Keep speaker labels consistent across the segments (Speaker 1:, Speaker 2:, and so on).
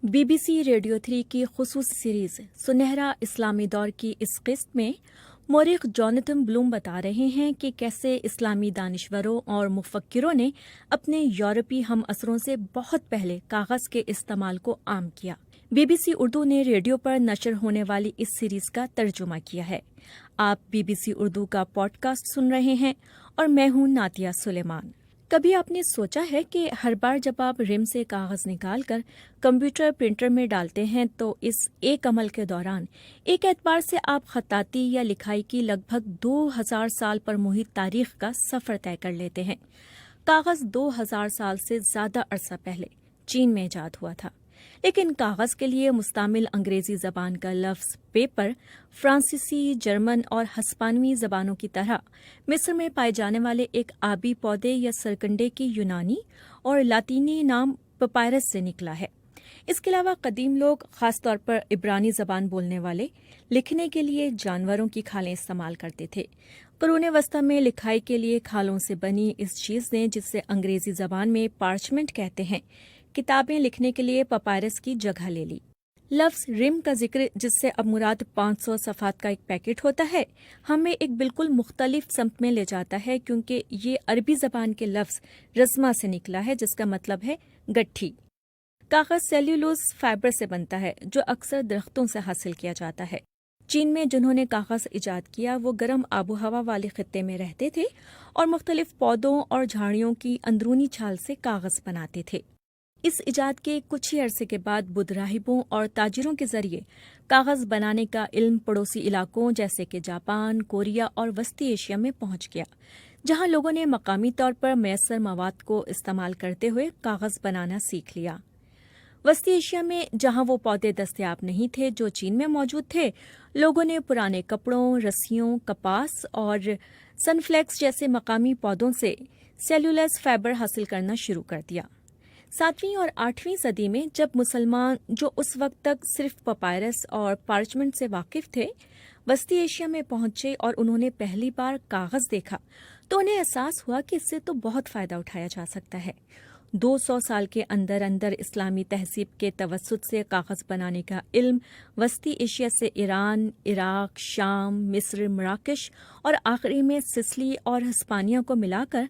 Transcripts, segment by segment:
Speaker 1: BBC radio 3 کی خصوصی series سنہرا اسلامی دور کی اس قسط میں مورخ جوناتھن بلوم بتا رہے ہیں کہ کیسے اسلامی دانشوروں اور مفکروں نے اپنے یورپی ہم عصروں سے بہت پہلے کاغذ کے استعمال کو عام کیا۔ BBC اردو نے ریڈیو پر نشر ہونے والی اس سیریز کا ترجمہ کیا ہے۔ آپ BBC اردو کا پوڈ کاسٹ سن رہے ہیں اور میں ہوں ناتیہ سلیمان۔ کبھی آپ نے سوچا ہے کہ ہر بار جب آپ رم سے کاغذ نکال کر کمپیوٹر پرنٹر میں ڈالتے ہیں تو اس ایک عمل کے دوران ایک اعتبار سے آپ خطاطی یا لکھائی کی لگ بھگ 2000 سال پر محیط تاریخ کا سفر طے کر لیتے ہیں۔ کاغذ 2000 سال سے زیادہ عرصہ پہلے چین میں ایجاد ہوا تھا، لیکن کاغذ کے لیے مستعمل انگریزی زبان کا لفظ پیپر فرانسیسی، جرمن اور ہسپانوی زبانوں کی طرح مصر میں پائے جانے والے ایک آبی پودے یا سرکنڈے کی یونانی اور لاطینی نام پپائرس سے نکلا ہے۔ اس کے علاوہ قدیم لوگ، خاص طور پر عبرانی زبان بولنے والے، لکھنے کے لیے جانوروں کی کھالیں استعمال کرتے تھے۔ قرون وسطی میں لکھائی کے لیے کھالوں سے بنی اس چیز نے، جسے انگریزی زبان میں پارچمنٹ کہتے ہیں، کتابیں لکھنے کے لیے پپائرس کی جگہ لے لی۔ لفظ رم کا ذکر، جس سے اب مراد 500 صفحات کا ایک پیکٹ ہوتا ہے، ہمیں ایک بالکل مختلف سمت میں لے جاتا ہے، کیونکہ یہ عربی زبان کے لفظ رزمہ سے نکلا ہے، جس کا مطلب ہے گٹھی۔ کاغذ سیلولوز فائبر سے بنتا ہے، جو اکثر درختوں سے حاصل کیا جاتا ہے۔ چین میں جنہوں نے کاغذ ایجاد کیا وہ گرم آب و ہوا والے خطے میں رہتے تھے اور مختلف پودوں اور جھاڑیوں کی اندرونی چھال سے کاغذ بناتے تھے۔ اس ایجاد کے کچھ ہی عرصے کے بعد بدھ راہبوں اور تاجروں کے ذریعے کاغذ بنانے کا علم پڑوسی علاقوں جیسے کہ جاپان، کوریا اور وسطی ایشیا میں پہنچ گیا، جہاں لوگوں نے مقامی طور پر میسر مواد کو استعمال کرتے ہوئے کاغذ بنانا سیکھ لیا۔ وسطی ایشیا میں، جہاں وہ پودے دستیاب نہیں تھے جو چین میں موجود تھے، لوگوں نے پرانے کپڑوں، رسیوں، کپاس اور سن فلیکس جیسے مقامی پودوں سے سیلولوز فائبر حاصل کرنا شروع کر دیا۔ 7ویں اور 8ویں صدی میں جب مسلمان، جو اس وقت تک صرف پپائرس اور پارچمنٹ سے واقف تھے، وسطی ایشیا میں پہنچے اور انہوں نے پہلی بار کاغذ دیکھا تو انہیں احساس ہوا کہ اس سے تو بہت فائدہ اٹھایا جا سکتا ہے۔ 200 سال کے اندر اندر اسلامی تہذیب کے توسط سے کاغذ بنانے کا علم وسطی ایشیا سے ایران، عراق، شام، مصر، مراکش اور آخری میں سسلی اور ہسپانیہ کو ملا کر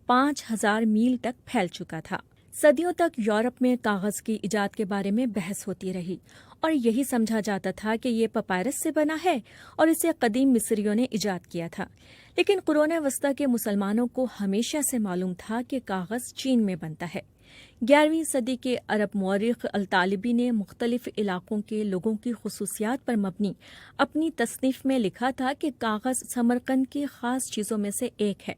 Speaker 1: 5000 میل تک پھیل چکا تھا۔ صدیوں تک یورپ میں کاغذ کی ایجاد کے بارے میں بحث ہوتی رہی اور یہی سمجھا جاتا تھا کہ یہ پپائرس سے بنا ہے اور اسے قدیم مصریوں نے ایجاد کیا تھا، لیکن قرون وسطی کے مسلمانوں کو ہمیشہ سے معلوم تھا کہ کاغذ چین میں بنتا ہے۔ 11ویں صدی کے عرب مورخ الطالبی نے مختلف علاقوں کے لوگوں کی خصوصیات پر مبنی اپنی تصنیف میں لکھا تھا کہ کاغذ سمرقند کی خاص چیزوں میں سے ایک ہے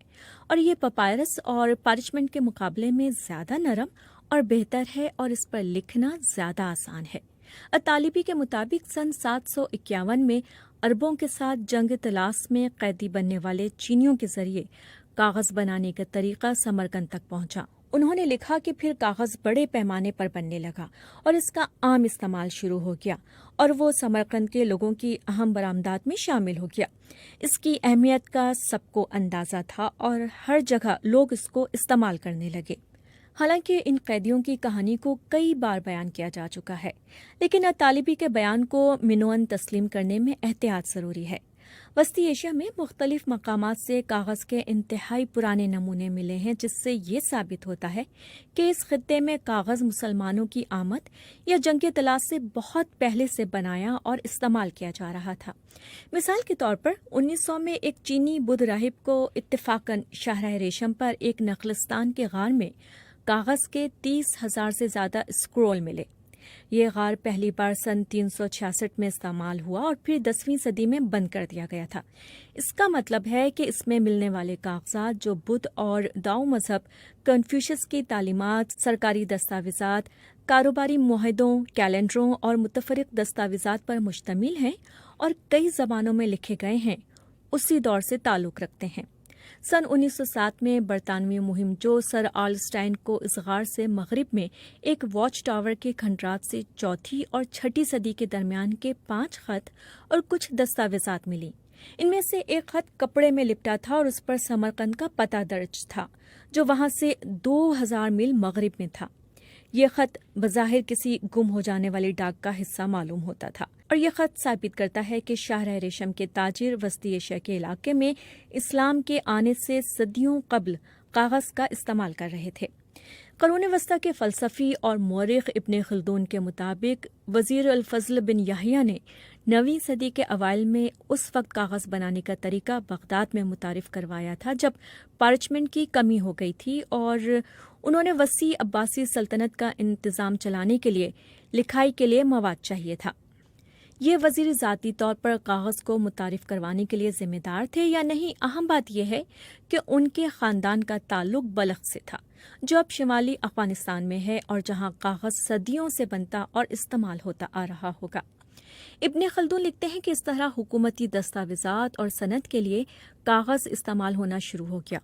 Speaker 1: اور یہ پپائرس اور پارچمنٹ کے مقابلے میں زیادہ نرم اور بہتر ہے اور اس پر لکھنا زیادہ آسان ہے۔ الطالبی کے مطابق سن 751 میں عربوں کے ساتھ جنگ طلاس میں قیدی بننے والے چینیوں کے ذریعے کاغذ بنانے کا طریقہ سمرقند تک پہنچا۔ انہوں نے لکھا کہ پھر کاغذ بڑے پیمانے پر بننے لگا اور اس کا عام استعمال شروع ہو گیا اور وہ سمرقند کے لوگوں کی اہم برآمدات میں شامل ہو گیا۔ اس کی اہمیت کا سب کو اندازہ تھا اور ہر جگہ لوگ اس کو استعمال کرنے لگے۔ حالانکہ ان قیدیوں کی کہانی کو کئی بار بیان کیا جا چکا ہے، لیکن الطالبی کے بیان کو منوعاً تسلیم کرنے میں احتیاط ضروری ہے۔ وسطی ایشیا میں مختلف مقامات سے کاغذ کے انتہائی پرانے نمونے ملے ہیں، جس سے یہ ثابت ہوتا ہے کہ اس خطے میں کاغذ مسلمانوں کی آمد یا جنگ طلاس سے بہت پہلے سے بنایا اور استعمال کیا جا رہا تھا۔ مثال کے طور پر 1900 میں ایک چینی بدھ راہب کو اتفاقاً شاہراہ ریشم پر ایک نخلستان کے غار میں کاغذ کے 30,000 سے زیادہ اسکرول ملے۔ یہ غار پہلی بار سن 366 میں استعمال ہوا اور پھر 10ویں صدی میں بند کر دیا گیا تھا۔ اس کا مطلب ہے کہ اس میں ملنے والے کاغذات، جو بدھ اور داؤ مذہب، کنفیوشس کی تعلیمات، سرکاری دستاویزات، کاروباری معاہدوں، کیلنڈروں اور متفرق دستاویزات پر مشتمل ہیں اور کئی زبانوں میں لکھے گئے ہیں، اسی دور سے تعلق رکھتے ہیں۔ سن 1907 میں برطانوی مہم جو سر آلسٹائن کو اس غار سے مغرب میں ایک واچ ٹاور کے کھنڈرات سے 4 اور 6 صدی کے درمیان کے 5 خط اور کچھ دستاویزات ملی۔ ان میں سے ایک خط کپڑے میں لپٹا تھا اور اس پر سمرقند کا پتہ درج تھا، جو وہاں سے 2000 میل مغرب میں تھا۔ یہ خط بظاہر کسی گم ہو جانے والی ڈاک کا حصہ معلوم ہوتا تھا، اور یہ خط ثابت کرتا ہے کہ شاہراہ ریشم کے تاجر وسطی ایشیا کے علاقے میں اسلام کے آنے سے صدیوں قبل کاغذ کا استعمال کر رہے تھے۔ قرون وسطی کے فلسفی اور مورخ ابن خلدون کے مطابق وزیر الفضل بن یحییٰ نے 9ویں صدی کے اوائل میں اس وقت کاغذ بنانے کا طریقہ بغداد میں متعارف کروایا تھا جب پارچمنٹ کی کمی ہو گئی تھی، اور انہوں نے وسیع عباسی سلطنت کا انتظام چلانے کے لیے لکھائی کے لیے مواد چاہیے تھا۔ یہ وزیر ذاتی طور پر کاغذ کو متعارف کروانے کے لیے ذمہ دار تھے یا نہیں، اہم بات یہ ہے کہ ان کے خاندان کا تعلق بلخ سے تھا، جو اب شمالی افغانستان میں ہے اور جہاں کاغذ صدیوں سے بنتا اور استعمال ہوتا آ رہا ہوگا۔ ابن خلدون لکھتے ہیں کہ اس طرح حکومتی دستاویزات اور صنعت کے لیے کاغذ استعمال ہونا شروع ہو گیا۔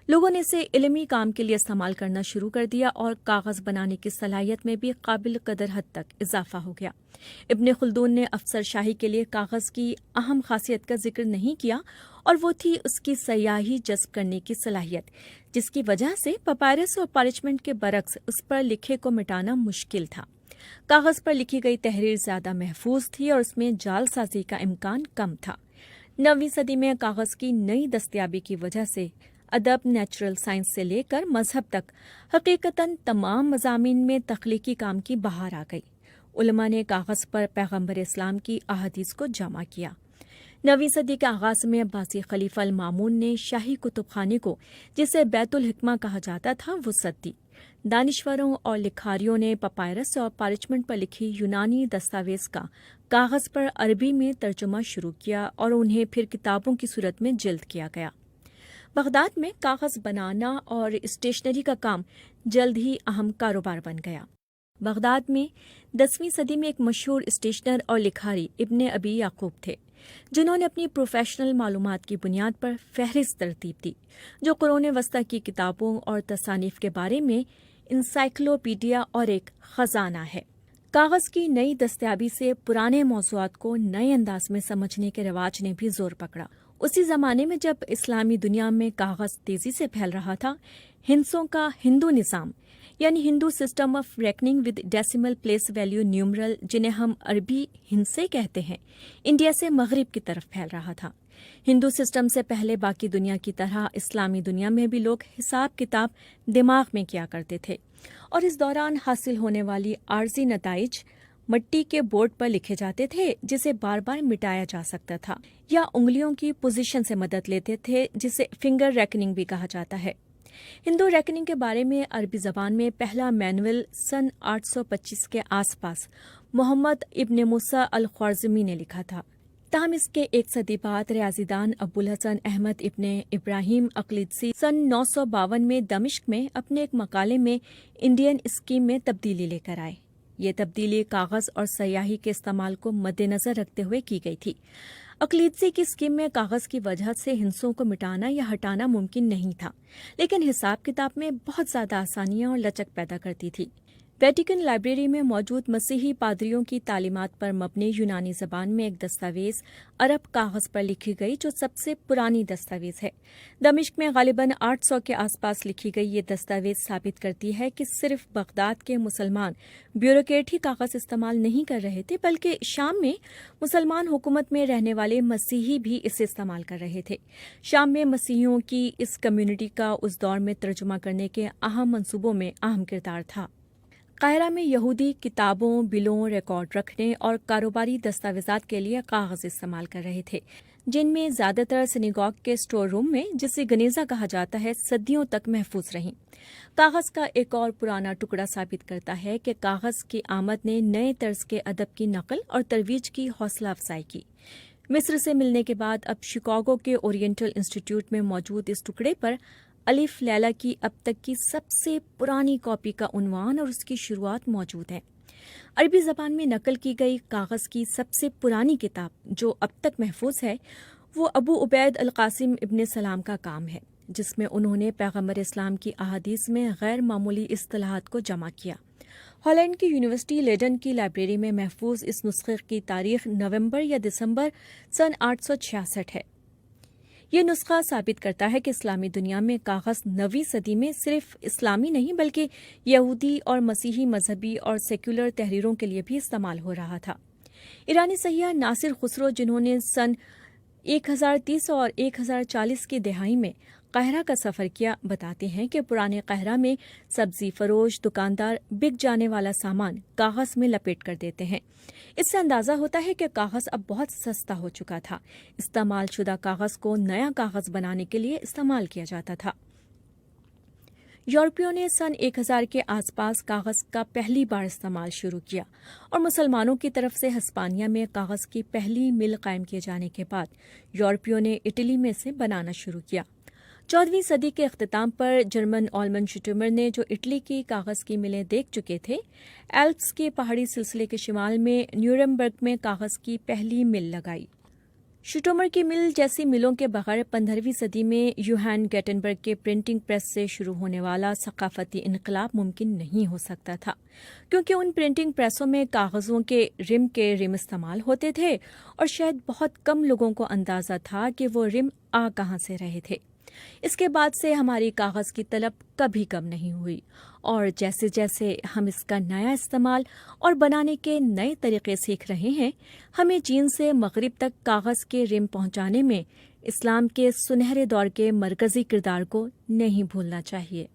Speaker 1: لوگوں نے اسے علمی کام کے لیے استعمال کرنا شروع کر دیا اور کاغذ بنانے کی صلاحیت میں بھی قابل قدر حد تک اضافہ ہو گیا۔ ابن خلدون نے افسر شاہی کے لیے کاغذ کی اہم خاصیت کا ذکر نہیں کیا، اور وہ تھی اس کی سیاحی جذب کرنے کی صلاحیت، جس کی وجہ سے پپائرس اور پارچمنٹ کے برعکس اس پر لکھے کو مٹانا مشکل تھا۔ کاغذ پر لکھی گئی تحریر زیادہ محفوظ تھی اور اس میں جعل سازی کا امکان کم تھا۔ 9ویں صدی میں کاغذ کی نئی دستیابی کی وجہ سے ادب، نیچرل سائنس سے لے کر مذہب تک حقیقتاً تمام مضامین میں تخلیقی کام کی بہار آ گئی۔ علماء نے کاغذ پر پیغمبر اسلام کی احادیث کو جمع کیا۔ 9ویں صدی کے آغاز میں عباسی خلیفہ المامون نے شاہی کتب خانے کو، جسے بیت الحکمہ کہا جاتا تھا، وسعت دی۔ دانشوروں اور لکھاریوں نے پپائرس اور پارچمنٹ پر لکھی یونانی دستاویز کا کاغذ پر عربی میں ترجمہ شروع کیا اور انہیں پھر کتابوں کی صورت میں جلد کیا گیا۔ بغداد میں کاغذ بنانا اور اسٹیشنری کا کام جلد ہی اہم کاروبار بن گیا۔ بغداد میں 10ویں صدی میں ایک مشہور اسٹیشنر اور لکھاری ابن ابی یعقوب تھے، جنہوں نے اپنی پروفیشنل معلومات کی بنیاد پر فہرست ترتیب دی، جو قرون وسطی کی کتابوں اور تصانیف کے بارے میں انسائکلوپیڈیا اور ایک خزانہ ہے۔ کاغذ کی نئی دستیابی سے پرانے موضوعات کو نئے انداز میں سمجھنے کے رواج نے بھی زور پکڑا۔ اسی زمانے میں جب اسلامی دنیا میں کاغذ تیزی سے پھیل رہا تھا، ہندسوں کا ہندو نظام، یعنی Hindu system of reckoning with decimal place value numeral, جنہیں ہم عربی ہندسے کہتے ہیں، انڈیا سے مغرب کی طرف پھیل رہا تھا۔ ہندو سسٹم سے پہلے باقی دنیا کی طرح اسلامی دنیا میں بھی لوگ حساب کتاب دماغ میں کیا کرتے تھے، اور اس دوران حاصل ہونے والی عارضی نتائج مٹی کے بورڈ پر لکھے جاتے تھے، جسے بار بار مٹایا جا سکتا تھا، یا انگلیوں کی پوزیشن سے مدد لیتے تھے، جسے فنگر ریکننگ بھی کہا جاتا ہے۔ ہندو ریکننگ کے بارے میں عربی زبان میں پہلا مینول سن 825 کے آس پاس محمد ابن موسیٰ الخوارزمی نے لکھا تھا۔ تاہم اس کے ایک صدی بعد ریاضی دان ابو الحسن احمد ابن ابراہیم اقلیدسی سن 952 میں دمشق میں اپنے ایک مقالے میں انڈین اسکیم میں تبدیلی لے کر آئے۔ یہ تبدیلی کاغذ اور سیاہی کے استعمال کو مد نظر رکھتے ہوئے کی گئی تھی۔ اقلیدسی کی اسکیم میں کاغذ کی وجہ سے ہندسوں کو مٹانا یا ہٹانا ممکن نہیں تھا، لیکن حساب کتاب میں بہت زیادہ آسانیاں اور لچک پیدا کرتی تھی۔ ویٹیکن لائبریری میں موجود مسیحی پادریوں کی تعلیمات پر مبنی یونانی زبان میں ایک دستاویز عرب کاغذ پر لکھی گئی، جو سب سے پرانی دستاویز ہے۔ دمشق میں غالباً 800 کے آس پاس لکھی گئی یہ دستاویز ثابت کرتی ہے کہ صرف بغداد کے مسلمان بیوروکریٹ ہی کاغذ استعمال نہیں کر رہے تھے، بلکہ شام میں مسلمان حکومت میں رہنے والے مسیحی بھی اسے استعمال کر رہے تھے۔ شام میں مسیحیوں کی اس کمیونٹی کا اس دور میں ترجمہ کرنے کے اہم منصوبوں میں اہم کردار تھا۔ قاہرہ میں یہودی کتابوں، بلوں، ریکارڈ رکھنے اور کاروباری دستاویزات کے لیے کاغذ استعمال کر رہے تھے، جن میں زیادہ تر سنیگوگ کے اسٹور روم میں، جسے گنیزہ کہا جاتا ہے، صدیوں تک محفوظ رہیں۔ کاغذ کا ایک اور پرانا ٹکڑا ثابت کرتا ہے کہ کاغذ کی آمد نے نئے طرز کے ادب کی نقل اور ترویج کی حوصلہ افزائی کی۔ مصر سے ملنے کے بعد اب شکاگو کے اورینٹل انسٹیٹیوٹ میں موجود اس ٹکڑے پر الف لیلا کی اب تک کی سب سے پرانی کاپی کا عنوان اور اس کی شروعات موجود ہے۔ عربی زبان میں نقل کی گئی کاغذ کی سب سے پرانی کتاب جو اب تک محفوظ ہے، وہ ابو عبید القاسم ابن سلام کا کام ہے، جس میں انہوں نے پیغمبر اسلام کی احادیث میں غیر معمولی اصطلاحات کو جمع کیا۔ ہالینڈ کی یونیورسٹی لیڈن کی لائبریری میں محفوظ اس نسخے کی تاریخ نومبر یا دسمبر سن 866 ہے۔ یہ نسخہ ثابت کرتا ہے کہ اسلامی دنیا میں کاغذ 9ویں صدی میں صرف اسلامی نہیں بلکہ یہودی اور مسیحی مذہبی اور سیکولر تحریروں کے لیے بھی استعمال ہو رہا تھا۔ ایرانی سیاح ناصر خسرو، جنہوں نے سن 1030 اور 1040 کی دہائی میں قاہرہ کا سفر کیا، بتاتے ہیں کہ پرانے قاہرہ میں سبزی فروش دکاندار بک جانے والا سامان کاغذ میں لپیٹ کر دیتے ہیں۔ اس سے اندازہ ہوتا ہے کہ کاغذ اب بہت سستا ہو چکا تھا۔ استعمال شدہ کاغذ کو نیا کاغذ بنانے کے لیے استعمال کیا جاتا تھا۔ یورپیوں نے سن 1000 کے آس پاس کاغذ کا پہلی بار استعمال شروع کیا اور مسلمانوں کی طرف سے ہسپانیہ میں کاغذ کی پہلی مل قائم کیے جانے کے بعد یورپیوں نے اٹلی میں سے بنانا شروع کیا۔ 14ویں صدی کے اختتام پر جرمن آلمن شٹومر نے، جو اٹلی کی کاغذ کی ملیں دیکھ چکے تھے، ایلپس کے پہاڑی سلسلے کے شمال میں نیورمبرگ میں کاغذ کی پہلی مل لگائی۔ شٹومر کی مل جیسی ملوں کے بغیر 15ویں صدی میں یوہان گیٹنبرگ کے پرنٹنگ پریس سے شروع ہونے والا ثقافتی انقلاب ممکن نہیں ہو سکتا تھا، کیونکہ ان پرنٹنگ پریسوں میں کاغذوں کے رم استعمال ہوتے تھے اور شاید بہت کم لوگوں کو اندازہ تھا کہ وہ رم آ کہاں سے رہے تھے۔ اس کے بعد سے ہماری کاغذ کی طلب کبھی کم نہیں ہوئی، اور جیسے جیسے ہم اس کا نیا استعمال اور بنانے کے نئے طریقے سیکھ رہے ہیں، ہمیں چین سے مغرب تک کاغذ کے رم پہنچانے میں اسلام کے سنہرے دور کے مرکزی کردار کو نہیں بھولنا چاہیے۔